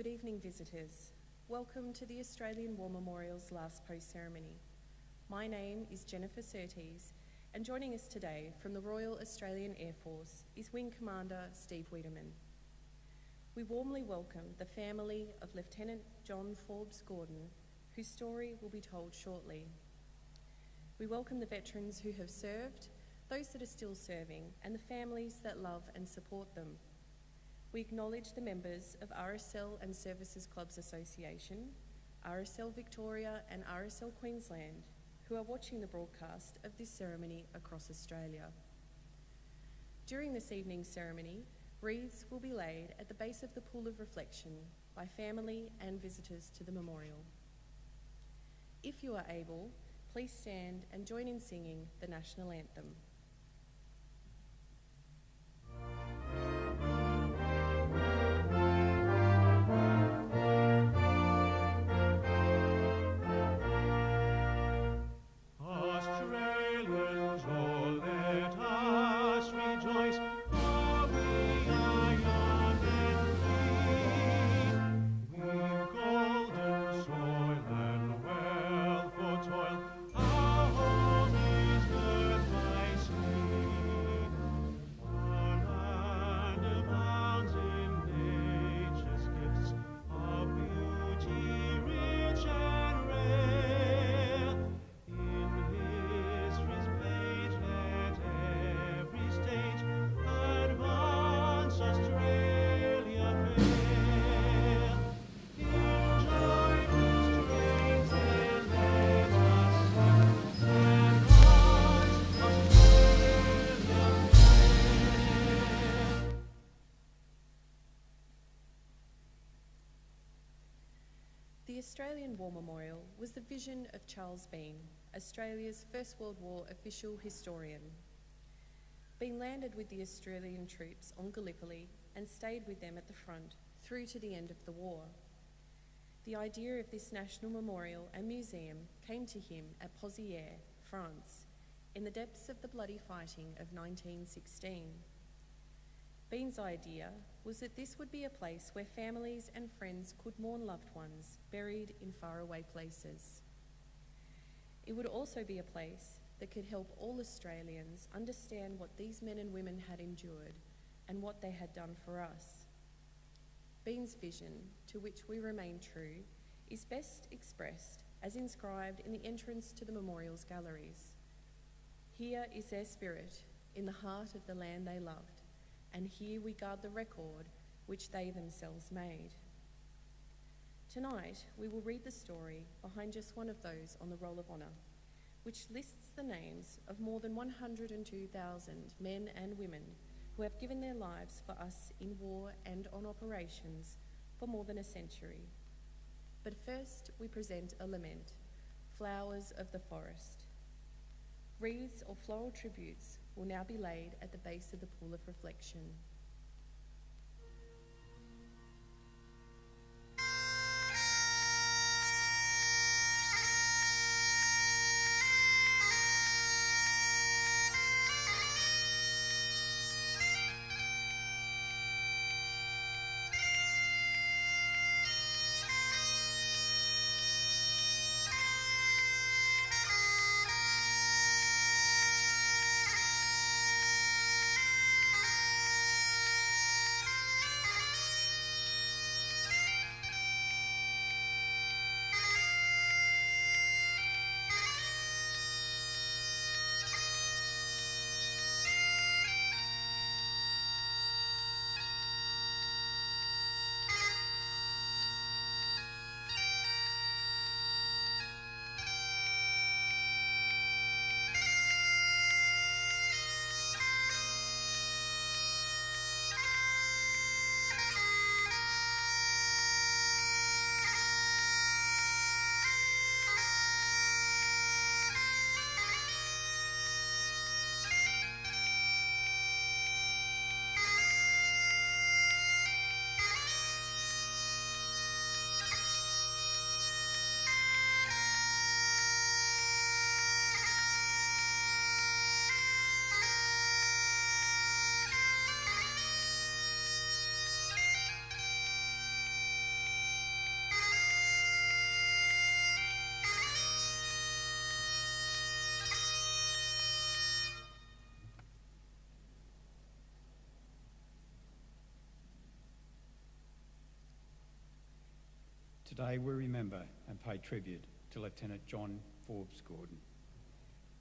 Good evening, visitors. Welcome to the Australian War Memorial's last post ceremony. My name is Jennifer Surtees, and joining us today from the Royal Australian Air Force is Wing Commander Steve Wiedemann. We warmly welcome the family of Lieutenant John Forbes Gordon, whose story will be told shortly. We welcome the veterans who have served, those that are still serving, and the families that love and support them. We acknowledge the members of RSL and Services Clubs Association, RSL Victoria and RSL Queensland, who are watching the broadcast of this ceremony across Australia. During this evening's ceremony, wreaths will be laid at the base of the Pool of Reflection by family and visitors to the memorial. If you are able, please stand and join in singing the National Anthem. The Australian War Memorial was the vision of Charles Bean, Australia's First World War official historian. Bean landed with the Australian troops on Gallipoli and stayed with them at the front through to the end of the war. The idea of this national memorial and museum came to him at Pozières, France, in the depths of the bloody fighting of 1916. Bean's idea was that this would be a place where families and friends could mourn loved ones buried in faraway places. It would also be a place that could help all Australians understand what these men and women had endured and what they had done for us. Bean's vision, to which we remain true, is best expressed as inscribed in the entrance to the memorial's galleries. Here is their spirit in the heart of the land they loved, and here we guard the record which they themselves made. Tonight, we will read the story behind just one of those on the Roll of Honour, which lists the names of more than 102,000 men and women who have given their lives for us in war and on operations for more than a century. But first, we present a lament, Flowers of the Forest. Wreaths or floral tributes will now be laid at the base of the Pool of Reflection. Today we remember and pay tribute to Lieutenant John Forbes Gordon.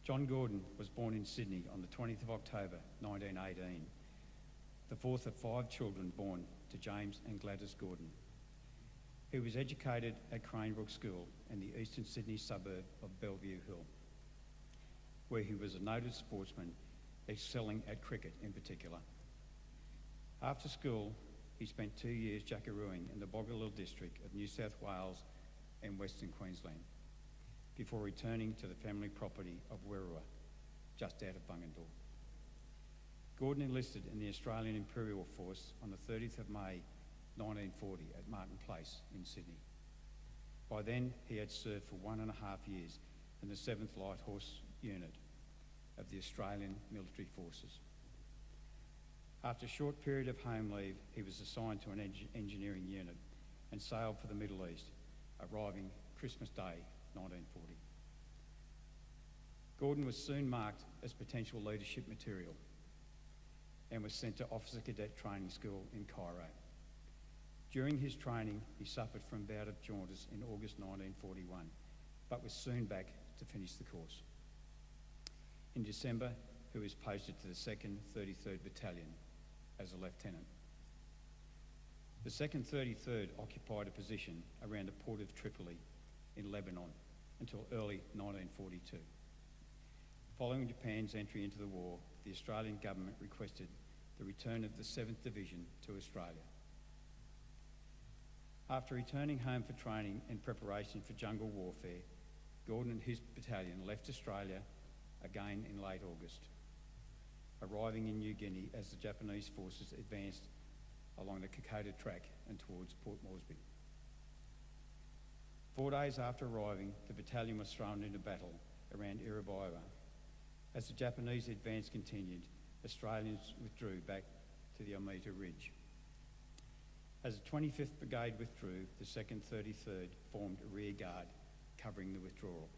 John Gordon was born in Sydney on the 20th of October 1918, the fourth of 5 children born to James and Gladys Gordon. He was educated at Cranebrook School in the eastern Sydney suburb of Bellevue Hill, where he was a noted sportsman, excelling at cricket in particular. After school, he spent 2 years jackarooing in the Boggalil district of New South Wales and Western Queensland, before returning to the family property of Werrua, just out of Bungendore. Gordon enlisted in the Australian Imperial Force on the 30th of May 1940 at Martin Place in Sydney. By then, he had served for 1.5 years in the 7th Light Horse Unit of the Australian Military Forces. After a short period of home leave, he was assigned to an engineering unit and sailed for the Middle East, arriving Christmas Day 1940. Gordon was soon marked as potential leadership material and was sent to Officer Cadet Training School in Cairo. During his training, he suffered from a bout of jaundice in August 1941, but was soon back to finish the course. In December, he was posted to the 2nd 33rd Battalion as a lieutenant. The 2nd 33rd occupied a position around the port of Tripoli in Lebanon until early 1942. Following Japan's entry into the war, the Australian government requested the return of the 7th Division to Australia. After returning home for training in preparation for jungle warfare, Gordon and his battalion left Australia again in late August, arriving in New Guinea as the Japanese forces advanced along the Kokoda Track and towards Port Moresby. 4 days after arriving, the battalion was thrown into battle around Iribarba. As the Japanese advance continued, Australians withdrew back to the Almeida Ridge. As the 25th Brigade withdrew, the 2nd 33rd formed a rear guard covering the withdrawal.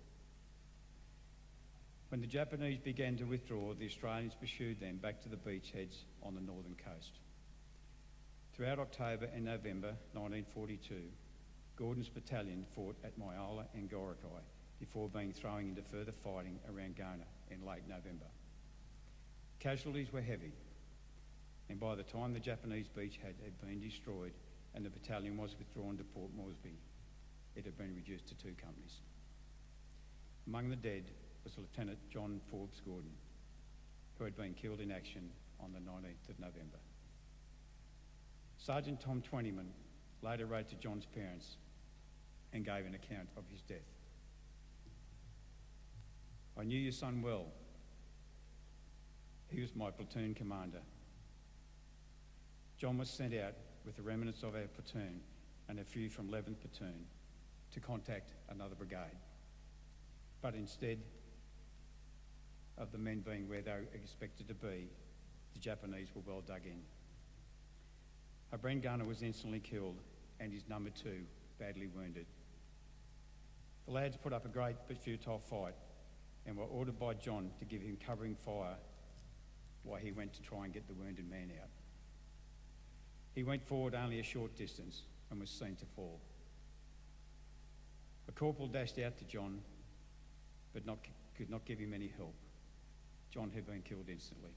When the Japanese began to withdraw, the Australians pursued them back to the beachheads on the northern coast. Throughout October and November 1942, Gordon's battalion fought at Myala and Gorokai before being thrown into further fighting around Gona in late November. Casualties were heavy, and by the time the Japanese beachhead had been destroyed and the battalion was withdrawn to Port Moresby, it had been reduced to 2 companies. Among the dead was Lieutenant John Forbes Gordon, who had been killed in action on the 19th of November. Sergeant Tom Twentyman later wrote to John's parents and gave an account of his death. "I knew your son well. He was my platoon commander. John was sent out with the remnants of our platoon and a few from 11th Platoon to contact another brigade. But instead of the men being where they were expected to be, the Japanese were well dug in. A Brent gunner was instantly killed and his number 2 badly wounded. The lads put up a great but futile fight and were ordered by John to give him covering fire while he went to try and get the wounded man out. He went forward only a short distance and was seen to fall. A corporal dashed out to John but could not give him any help. John had been killed instantly.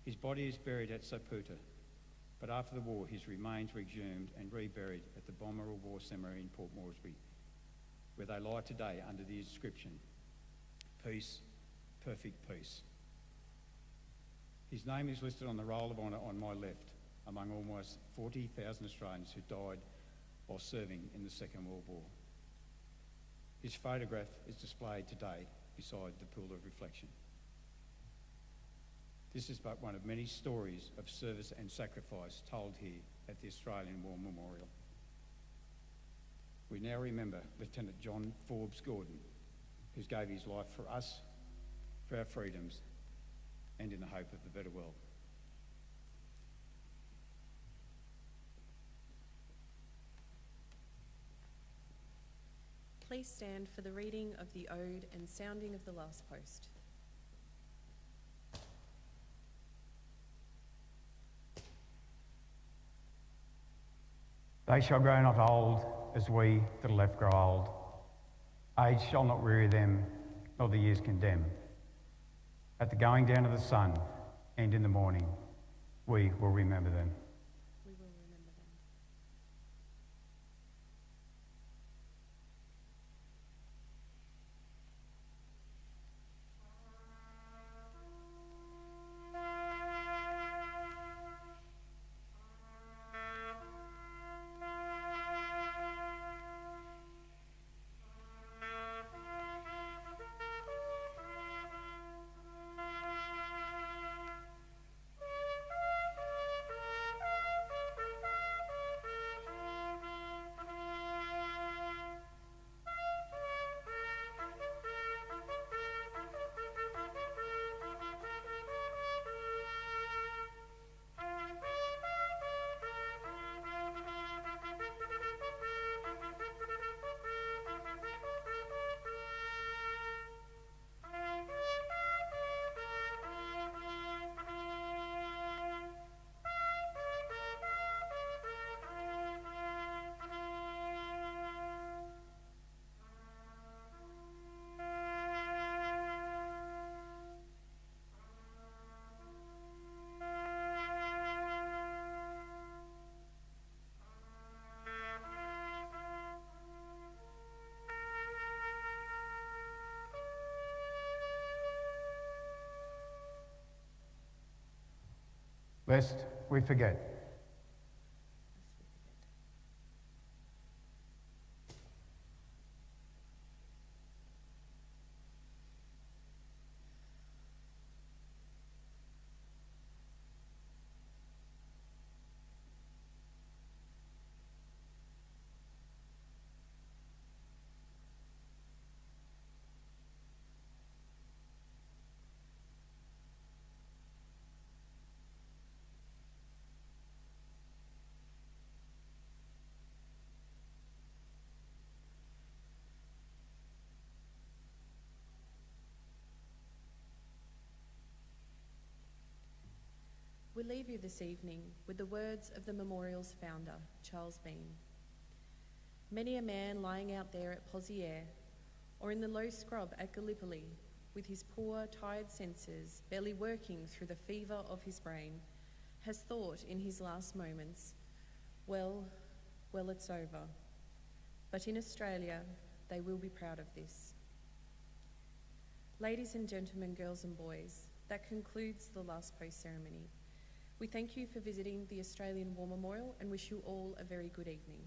His body is buried at Saputa, but after the war his remains were exhumed and reburied at the Balmoral War Cemetery in Port Moresby, where they lie today under the inscription, "Peace, perfect peace." His name is listed on the roll of honour on my left, among almost 40,000 Australians who died while serving in the Second World War. His photograph is displayed today beside the pool of reflection. This is but one of many stories of service and sacrifice told here at the Australian War Memorial. We now remember Lieutenant John Forbes Gordon, who gave his life for us, for our freedoms, and in the hope of a better world. Please stand for the reading of the Ode and sounding of the last post. They shall grow not old as we that are left grow old. Age shall not weary them, nor the years condemn. At the going down of the sun and in the morning, we will remember them. We will remember them. Lest we forget. We leave you this evening with the words of the memorial's founder, Charles Bean. Many a man lying out there at Poziere or in the low scrub at Gallipoli with his poor, tired senses barely working through the fever of his brain has thought in his last moments, well, it's over. But in Australia, they will be proud of this. Ladies and gentlemen, girls and boys, that concludes the last post ceremony. We thank you for visiting the Australian War Memorial and wish you all a very good evening.